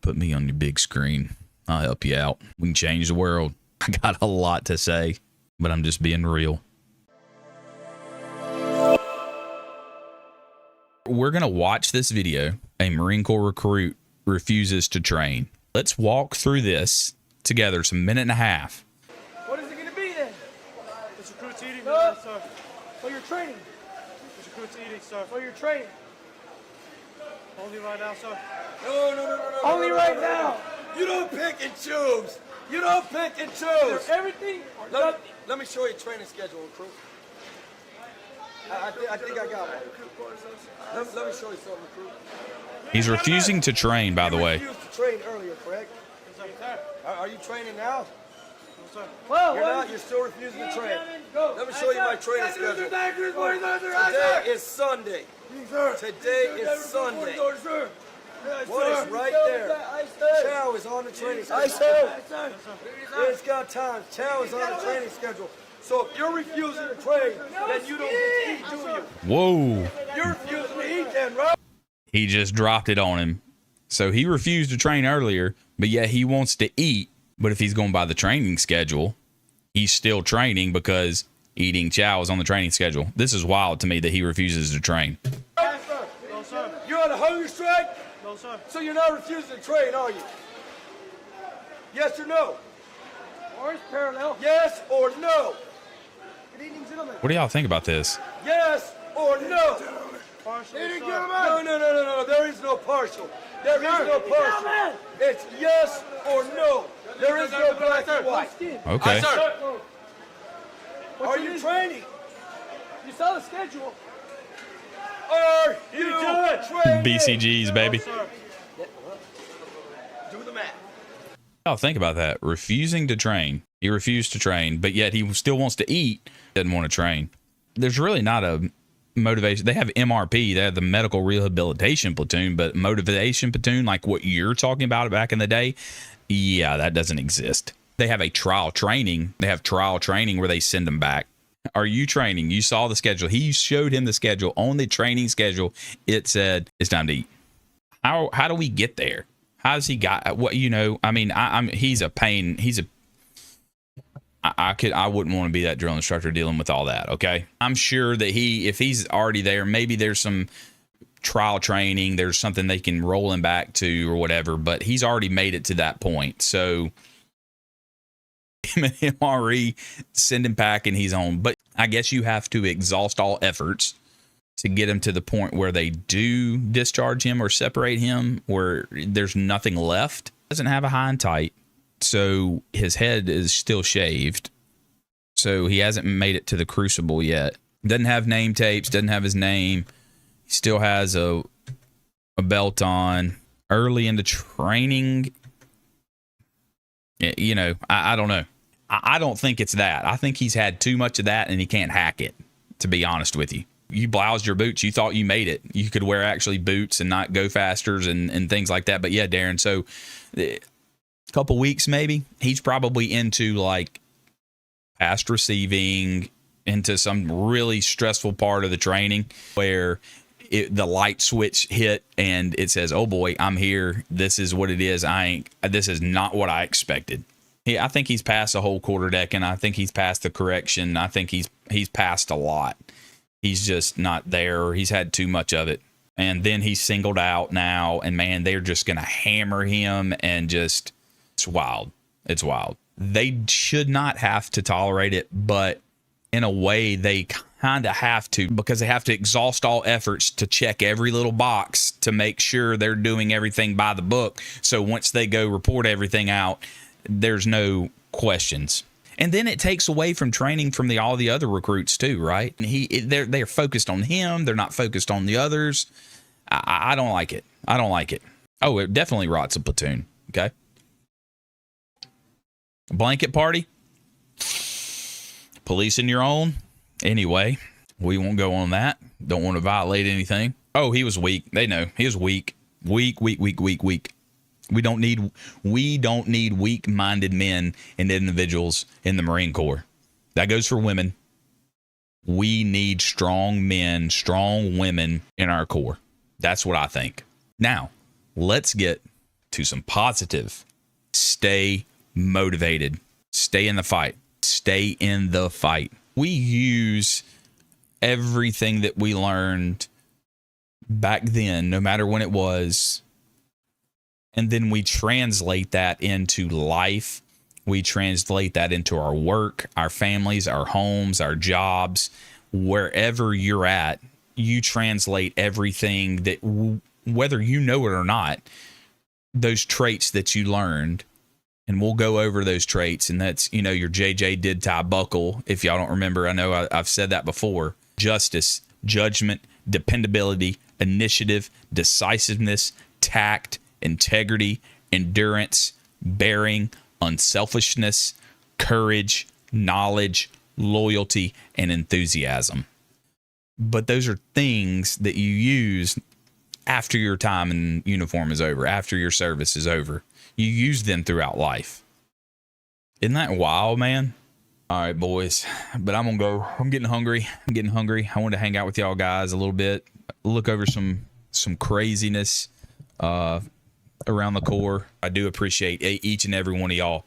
Put me on your big screen. I'll help you out. We can change the world. I got a lot to say, but I'm just being real. We're going to watch this video. A Marine Corps recruit refuses to train. Let's walk through this together. It's a minute and a half. What is it going to be then? It's recruit's eating, No. sir. So you're training. It's recruit's eating, sir. So you're training. Only right now, sir. No. Only right now. You don't pick and choose. You don't pick and Either choose. everything or nothing. Let me show you a training schedule, recruit. I think I got one. Let me show you something, recruit. He's refusing to train, by the way. You refused to train earlier, correct? Yes, sir. Are you training now? Yes, sir. Well, You're not. You're still refusing to train. Let me show you my training schedule. Today is Sunday. Today is Sunday. What is right there? Chow is on the training schedule. It's got time. Chow is on the training schedule. So if you're refusing to train, then you don't get to eat, do you? Whoa. You're refusing to eat then, right? He just dropped it on him. So he refused to train earlier, but yet he wants to eat. But if he's going by the training schedule, he's still training because eating chow is on the training schedule. This is wild to me that he refuses to train. Yes, sir. No, sir. You're on a hunger strike? No, sir. So you're not refusing to train, are you? Yes or no? Or it's parallel. Yes or no? Good evening, gentlemen. What do y'all think about this? Yes or no? Partial, No, sir. no. There is no partial. There is no partial. It's yes or no. There is no black and white. Okay. Are you training? You saw the schedule. Are you training? BCGs, baby. Sir. Do the math. Y'all think about that. Refusing to train. He refused to train, but yet he still wants to eat. Doesn't want to train. There's really not a motivation. They have MRP. They have the medical rehabilitation platoon, but motivation platoon, like what you're talking about back in the day, yeah, that doesn't exist. They have a trial training. They have trial training where they send them back. Are you training? You saw the schedule. He showed him the schedule. On the training schedule, it said it's time to eat. How do we get there? How's he got what, you know? I mean, he's a pain. I wouldn't want to be that drill instructor dealing with all that. Okay. I'm sure that if he's already there, maybe there's some trial training. There's something they can roll him back to or whatever, but he's already made it to that point. So MRE, send him back and he's on. But I guess you have to exhaust all efforts to get him to the point where they do discharge him or separate him, where there's nothing left. Doesn't have a high and tight, so his head is still shaved. So he hasn't made it to the crucible yet. Doesn't have name tapes, doesn't have his name. He still has a belt on. Early into training, you know, I don't know. I don't think it's that. I think he's had too much of that and he can't hack it, to be honest with you. You bloused your boots. You thought you made it. You could wear actually boots and not go fasters and things like that. But yeah, Darren, so a couple weeks maybe, he's probably into like past receiving, into some really stressful part of the training where the light switch hit and it says, oh boy, I'm here. This is what it is. This is not what I expected. I think he's passed the whole quarter deck, and I think he's passed the correction. I think he's passed a lot. He's just not there. He's had too much of it. And then he's singled out now, and man, they're just going to hammer him, and just, it's wild. It's wild. They should not have to tolerate it, but in a way they kind of have to, because they have to exhaust all efforts to check every little box to make sure they're doing everything by the book. So once they go report everything out, there's no questions. And then it takes away from training from all the other recruits too, right? And they're focused on him. They're not focused on the others. I don't like it. I don't like it. Oh, it definitely rots a platoon. Okay. A blanket party. Policing your own. Anyway, we won't go on that. Don't want to violate anything. Oh, he was weak. They know he was weak. Weak. We don't need weak-minded men and individuals in the Marine Corps. That goes for women. We need strong men, strong women in our Corps. That's what I think. Now, let's get to some positive. Stay motivated. Stay in the fight. Stay in the fight. We use everything that we learned back then, no matter when it was, and then we translate that into life. We translate that into our work, our families, our homes, our jobs, wherever you're at. You translate everything that, whether you know it or not, those traits that you learned. And we'll go over those traits. And that's, your JJ did tie buckle. If y'all don't remember, I know I've said that before. Justice, judgment, dependability, initiative, decisiveness, tact, integrity, endurance, bearing, unselfishness, courage, knowledge, loyalty, and enthusiasm. But those are things that you use after your time in uniform is over, after your service is over. You use them throughout life. Isn't that wild, man? All right, boys, but I'm going to go. I'm getting hungry. I want to hang out with y'all guys a little bit, look over some craziness around the Corps. I do appreciate each and every one of y'all.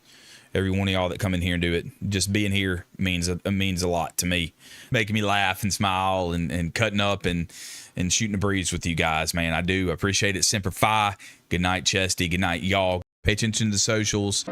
Every one of y'all that come in here and do it. Just being here means a lot to me. Making me laugh and smile and cutting up and shooting the breeze with you guys, man. I do appreciate it. Semper Fi. Good night, Chesty. Good night, y'all. Pay attention to the socials.